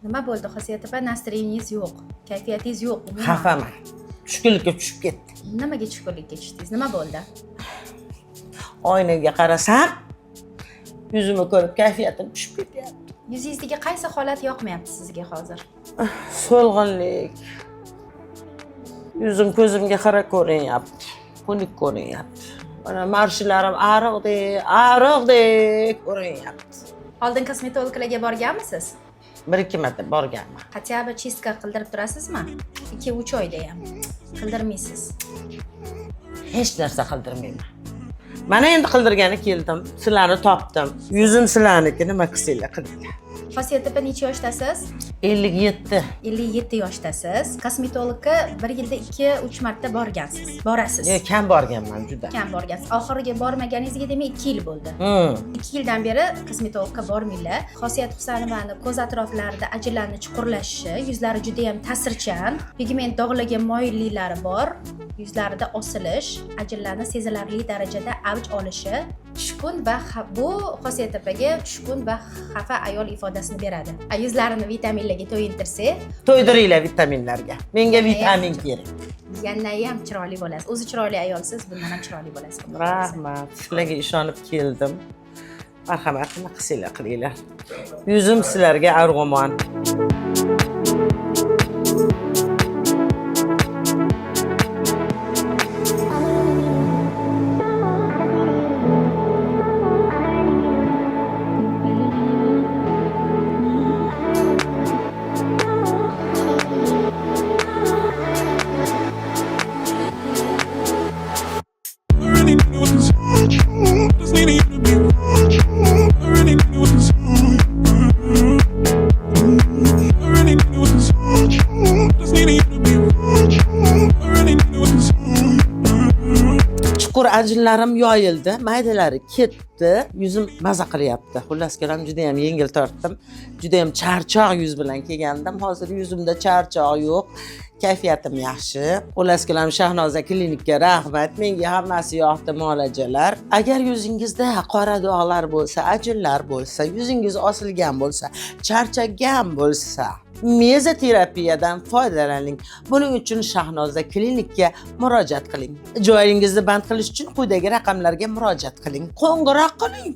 Nima bo'ldi? Xosiyat opa, nastroyeningiz yo'q, kayfiyatingiz yo'q. Xafaman. Tushkunlikka tushib ketdi. Nimaga tushkunlikka tushdingiz? Nima bo'ldi? Oynaga qarasam, yuzimni ko'rib kayfiyatim tushib ketyapti. Yuzingizdagi qaysi holat yoqmayapti sizga hozir? So'lg'inlik. Yuzim ko'zimga qarab ko'rinyapti. Xunuk ko'rinyapti. Mana marshlarim ariqdek ko'rinyapti. Oldin kosmetologlarga borganmisiz? 1-2 marta borganman. Хотя бы чистка qildirib turasizmi? 2-3 oyda ham qildirmaysiz. Hech narsa qildirmayman. Mana endi qildirgani keldim. Sizlarni topdim. Yuzim sizlarniki, nima qilsanglar qilinglar. Xosiyat opa, necha yoshdasiz? 57. 57 yoshdasiz. Kosmetologga 1 yilda 2-3 marta borgansiz. Borasiz. Kam borganman juda. Kam borgansiz. Oxiriga bormaganingizga demak 2 yil bo'ldi. 2 yildan beri kosmetologga bormanglar. Xosiyat Husanovani ko'z atroflarida ajinlarni chuqurlashishi, yuzlari juda ham ta'sirchan, pigment dog'lagan moyilliklari bor, yuzlarida osilish, ajinlarni sezilarli darajada avj olishi, tushkun va bu Xosiyat opaga tushkun va xafa ayol ifodasini beradi. Yuzlarini vitaminlarga to'yintirsak, To'ydiringlar vitaminlarga. Menga vitamin kerak. yana ham chiroyli bo'lasiz. O'zi chiroyli ayolsiz, bundan ham chiroyli bo'lasiz. Rahmat. Sizlarga ishonib keldim. Marhamat, nima qilsanglar qilinglar. Yuzim sizlarga arg'umon. Chuqur ajinlarim yoyildi, maydalari ketdi, yuzim maza qilyapti. Xullas kelam juda ham yengil tortdim. Juda ham charchoq yuz bilan kelgandim. Hozir yuzimda charchoq yo'q. Kayfiyatim yaxshi. Xullas kelam Shahnoza klinikka rahmat. Menga hammasi yoqdi muolajalar. Agar yuzingizda qora dog'lar bo'lsa, ajinlar bo'lsa, yuzingiz osilgan bo'lsa, charchagan bo'lsa, mezoterapiyadan foydalaning. Buning uchun Shahnoza klinikka murojaat qiling. Joyingizni band qilish uchun quyidagi raqamlarga murojaat qiling. Qo'ng'iroq qiling.